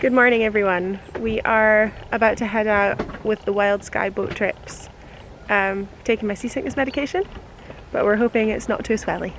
Good morning everyone. We are about to head out with the Wild Skye Boat Trips. Taking my seasickness medication, but we're hoping it's not too swelly.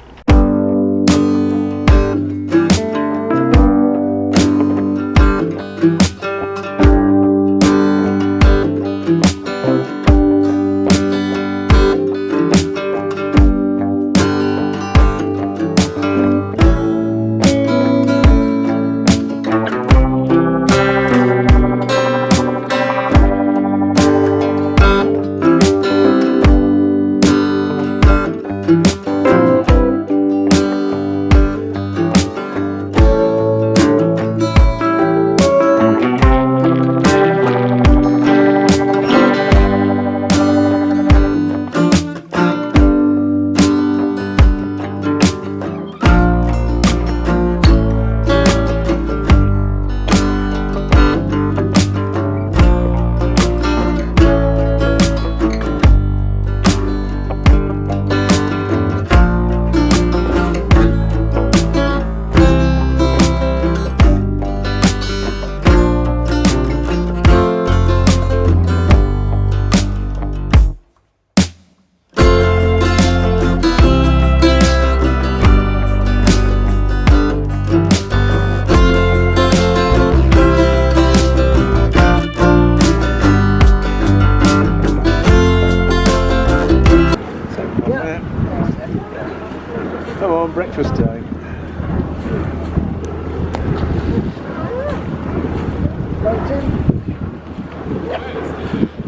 Come on, breakfast time.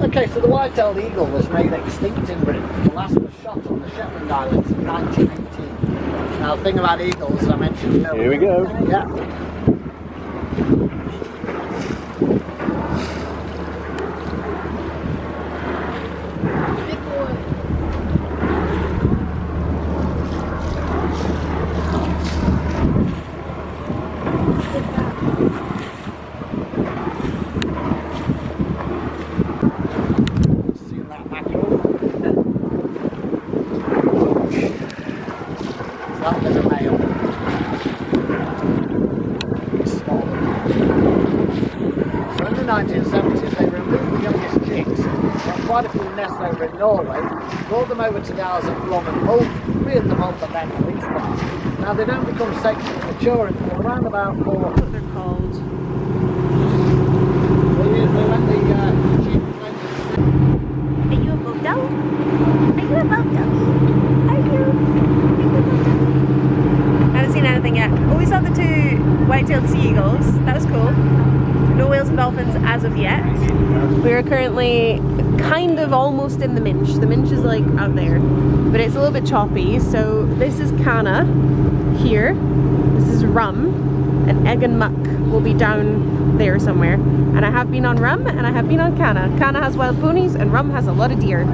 Okay, so the white-tailed eagle was made extinct in Britain. The last was shot on the Shetland Islands in 1918. Now, the thing about eagles, as I mentioned earlier. Here we go. Yeah. In the 1970s, they removed the youngest chicks, got quite a few nests over in Norway, brought them over to the Isles of Blom and Mull, reared them up and then released them. Now they don't become sexually mature until around about 4. What they're called. They let the chick Are you a boat dog? Are you a boat dog? Are you a boat dog? I haven't seen anything yet. Oh, we saw the 2 white-tailed sea eagles. That was cool. No whales and dolphins as of yet. We are currently kind of almost in the Minch. The Minch is like out there, but it's a little bit choppy. So this is Canna here. This is Rum, and Egg and Muck will be down there somewhere. And I have been on Rum and I have been on Canna. Canna has wild ponies and Rum has a lot of deer.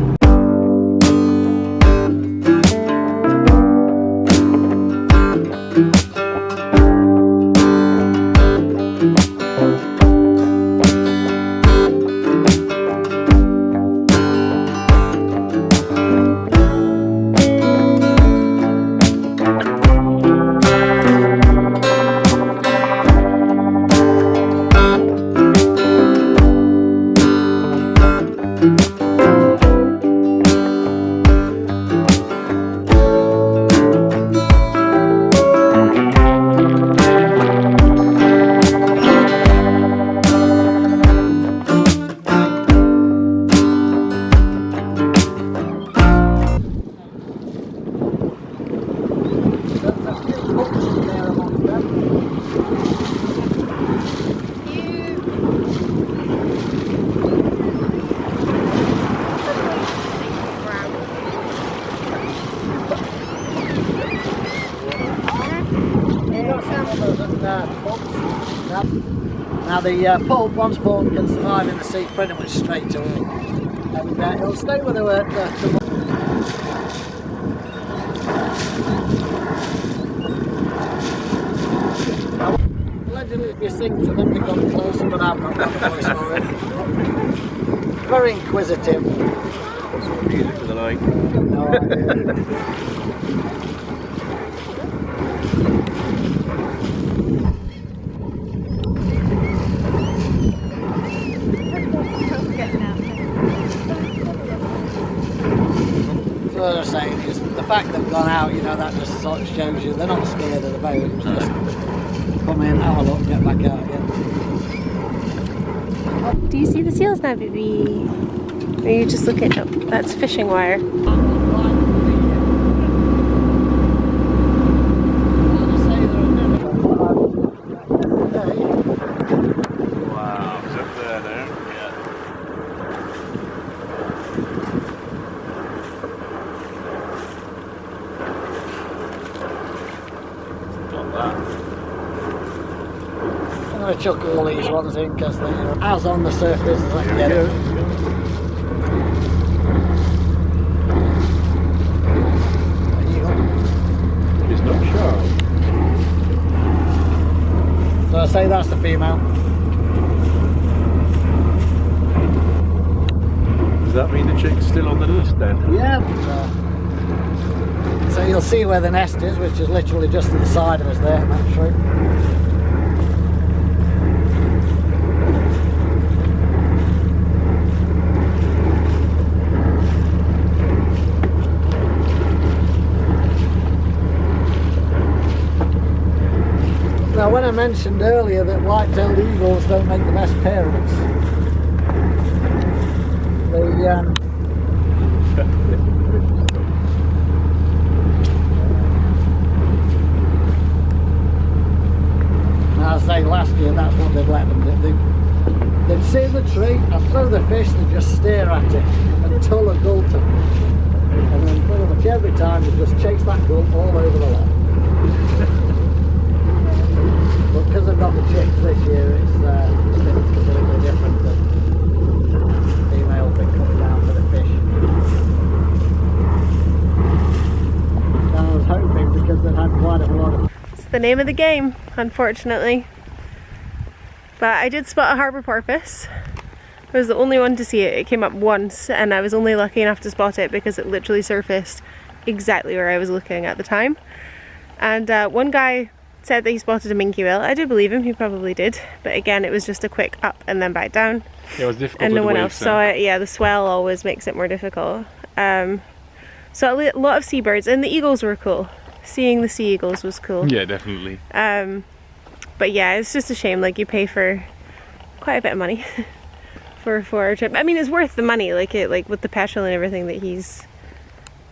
Now the pulp, once bought, can survive in the sea pretty much straight away, and it'll stay with the allegedly if you sing to them they come closer, but I've not got the voice for it. Very inquisitive. What sort of music do they like? No idea. what I'm saying is the fact they've gone out, you know, that just sort of shows you they're not scared of the boat. It's just come in, have a look, get back out again. Do you see the seals now, baby? Or are you just looking? Oh, that's fishing wire. Wow, it's up there now. Yeah. Got that. I'm going to chuck all these ones in because they're as on the surface as I can get them. It's not sharp. So I say that's the female. Does that mean the chick's still on the list then? Yeah. So you'll see where the nest is, which is literally just to the side of us there, that's true. Now when I mentioned earlier that white-tailed eagles don't make the best parents, I say last year that's what they'd let them do. They'd see the tree and throw the fish, they'd just stare at it until a gull took it. And then pretty much every time they just chase that gull all over the lot. But because I've got the chicks this year, it's completely different. The female been coming down for the fish. And I was hoping because they've had quite a lot of... It's the name of the game, unfortunately. But I did spot a harbour porpoise. I was the only one to see it. It came up once and I was only lucky enough to spot it because it literally surfaced exactly where I was looking at the time. And one guy said that he spotted a minke whale. I do believe him, he probably did. But again, it was just a quick up and then back down. Yeah, it was difficult. And no with the one waves else saw then. it. Yeah, the swell always makes it more difficult. So a lot of seabirds, and the eagles were cool. Seeing the sea eagles was cool. Yeah, definitely. But yeah, it's just a shame, like you pay for quite a bit of money for a 4-hour trip. I mean, it's worth the money, like with the petrol and everything that he's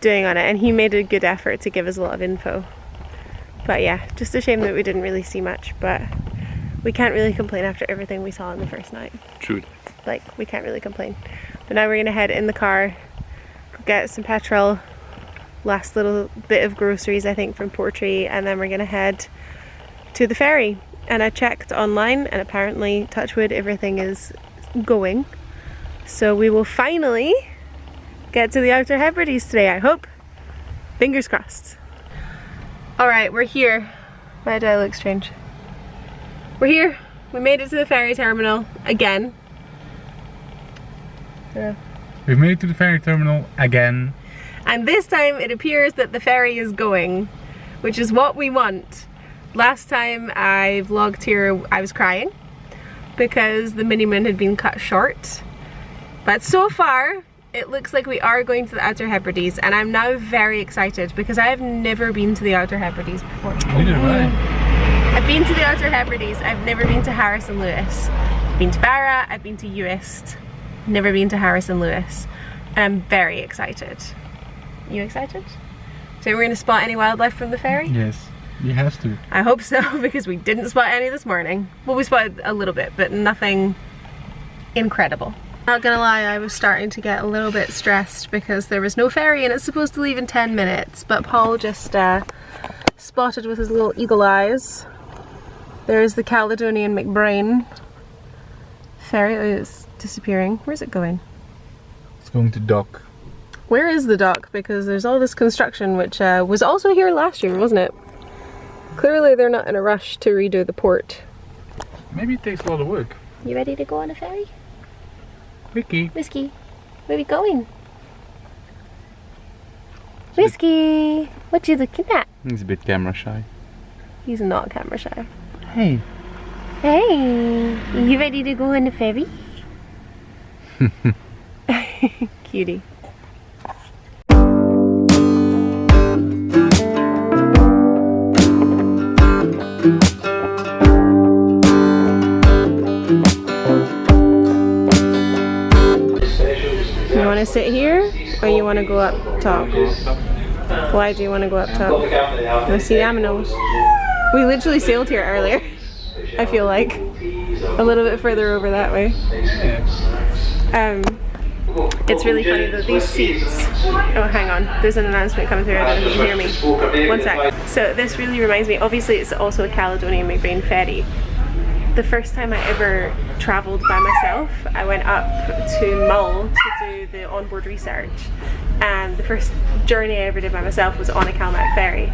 doing on it, and he made a good effort to give us a lot of info. But yeah, just a shame that we didn't really see much, but we can't really complain after everything we saw on the first night. True. Like, we can't really complain. But now we're gonna head in the car, go get some petrol, last little bit of groceries I think from Portree, and then we're gonna head to the ferry. And I checked online and apparently, touch wood, everything is going. So we will finally get to the Outer Hebrides today, I hope. Fingers crossed. Alright, we're here. Why do I look strange? We're here. We made it to the ferry terminal again. Yeah. We've made it to the ferry terminal again. And this time it appears that the ferry is going, which is what we want. Last time I vlogged here, I was crying because the mini-moon had been cut short. But so far, it looks like we are going to the Outer Hebrides, and I'm now very excited because I have never been to the Outer Hebrides before. Neither have I. I've been to the Outer Hebrides, I've never been to Harris and Lewis. I've been to Barra, I've been to Uist, never been to Harris and Lewis. And I'm very excited. You excited? So we're going to spot any wildlife from the ferry? Yes, you have to. I hope so, because we didn't spot any this morning. Well, we spotted a little bit, but nothing incredible. Not gonna lie, I was starting to get a little bit stressed because there was no ferry and it's supposed to leave in 10 minutes, but Paul just spotted with his little eagle eyes. There's the Caledonian McBrain ferry. Oh, it's disappearing. Where's it going? It's going to dock. Where is the dock? Because there's all this construction which was also here last year, wasn't it? Clearly they're not in a rush to redo the port. Maybe it takes a lot of work. You ready to go on a ferry? Whiskey. Whiskey, where are we going? Whiskey, what you looking at? He's a bit camera shy. He's not camera shy. Hey. Hey, you ready to go on the ferry? Cutie. Or you want to go up top? Why do you want to go up top? You want to see the aminos? We literally sailed here earlier. I feel like a little bit further over that way. It's really funny that these seats. Oh, hang on. There's an announcement coming through. I don't know if you can hear me. One sec. So this really reminds me. Obviously, it's also a Caledonian McBain ferry. The first time I ever travelled by myself, I went up to Mull to do the onboard research, and the first journey I ever did by myself was on a CalMac ferry.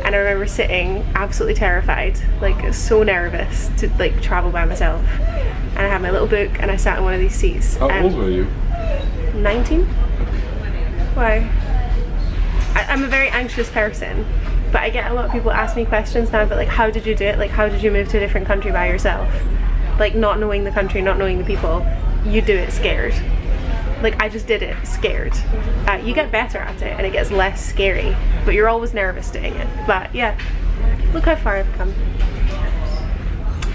And I remember sitting absolutely terrified, like so nervous to like travel by myself. And I had my little book and I sat in one of these seats. How old were you? 19? Why? I'm a very anxious person, but I get a lot of people ask me questions now, but like, how did you do it? Like, how did you move to a different country by yourself? Like, not knowing the country, not knowing the people, you do it scared. Like, I just did it scared. You get better at it and it gets less scary, but you're always nervous doing it. But yeah, look how far I've come.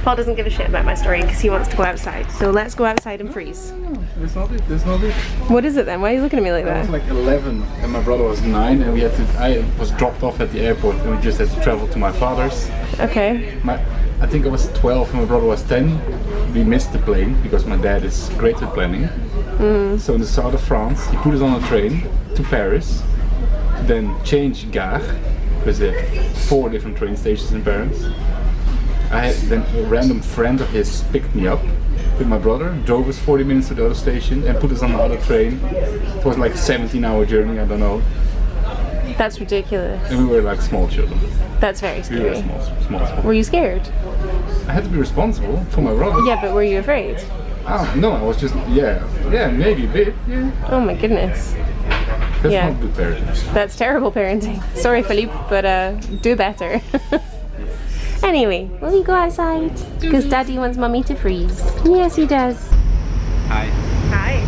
Paul doesn't give a shit about my story because he wants to go outside. So let's go outside and freeze. That's not it. That's not it. What is it then? Why are you looking at me like I was that? like 11 and my brother was 9, and I was dropped off at the airport and we just had to travel to my father's. Okay. I think I was 12 and my brother was 10. We missed the plane because my dad is great at planning. So in the south of France, he put us on a train to Paris, then change gare, because they have 4 different train stations in Paris. Then a random friend of his picked me up with my brother, drove us 40 minutes to the other station and put us on the other train. It was like a 17-hour journey, I don't know. That's ridiculous. And we were like small children. That's very We were scary. small. Were you scared? I had to be responsible for my brother. Yeah, but were you afraid? Oh, no, I was just, yeah, maybe a bit, yeah. Oh my goodness. That's Yeah. not good parenting. That's terrible parenting. Sorry, Philippe, but do better. Anyway, will you go outside? Because Daddy wants Mummy to freeze. Yes, he does. Hi. Hi.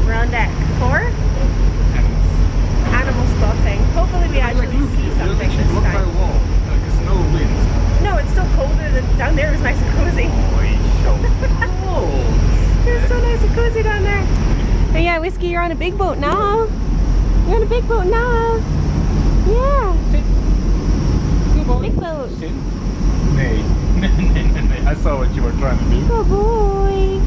We're on deck 4. Animal spotting. Hopefully we actually see something this Look by time. a wall, like it's no wind. No, it's still colder than down there. It was nice and cozy. It was so nice and cozy down there. But yeah, Whiskey, you're on a big boat now. You're on a big boat now. Yeah. Big boat. Nee. I saw what you were trying to do. Good boy.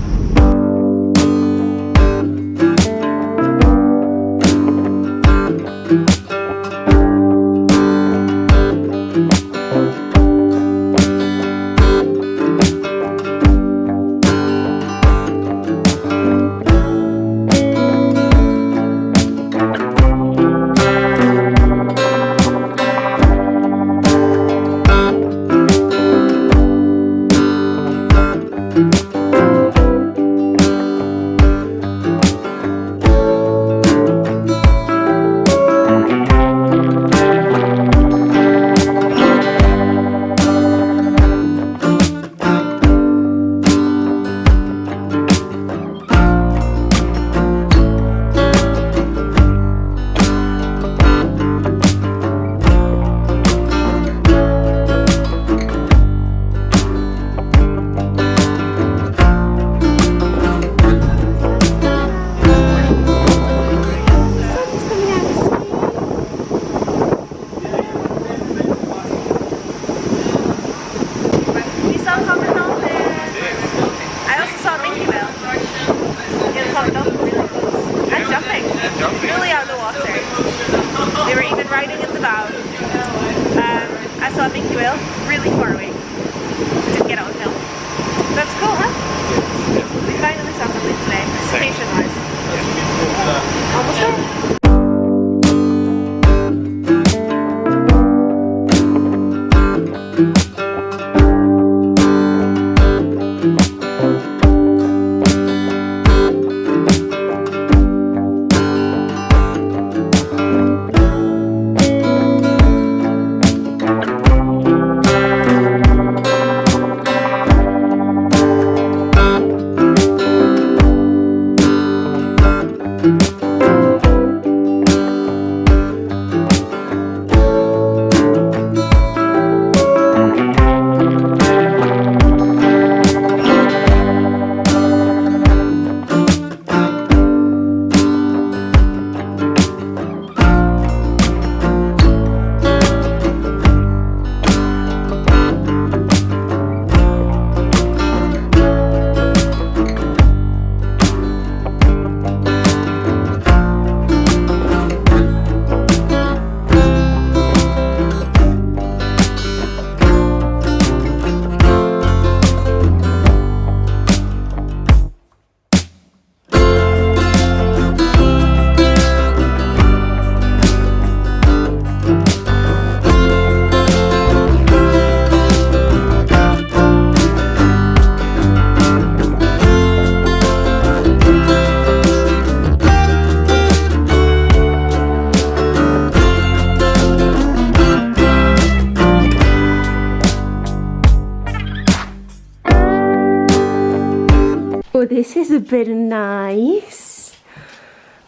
this is a bit nice.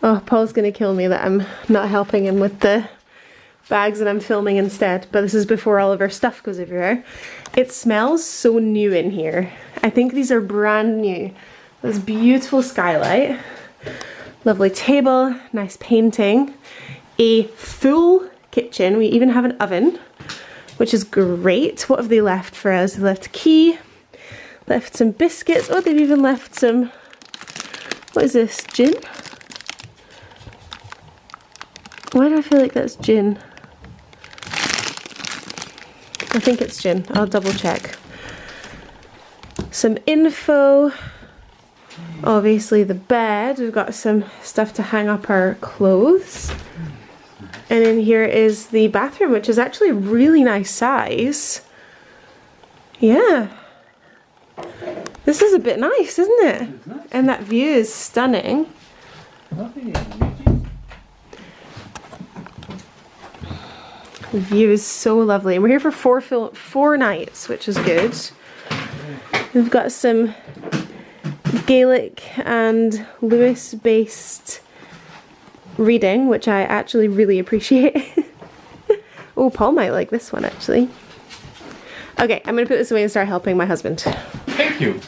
Oh, Paul's gonna kill me that I'm not helping him with the bags and I'm filming instead, but this is before all of our stuff goes everywhere. It smells so new in here. I think these are brand new. This beautiful skylight, lovely table, nice painting, a full kitchen. We even have an oven, which is great. What have they left for us? They left a key, left some biscuits. Oh, they've even left some, what is this, gin? Why do I feel like that's gin? I think it's gin. I'll double check. Some info. Obviously the bed. We've got some stuff to hang up our clothes. And in here is the bathroom, which is actually a really nice size. Yeah. This is a bit nice, isn't it? And that view is stunning. The view is so lovely. And we're here for four nights, which is good. We've got some Gaelic and Lewis based reading, which I actually really appreciate. Oh, Paul might like this one actually. Okay, I'm gonna put this away and start helping my husband. Thank you.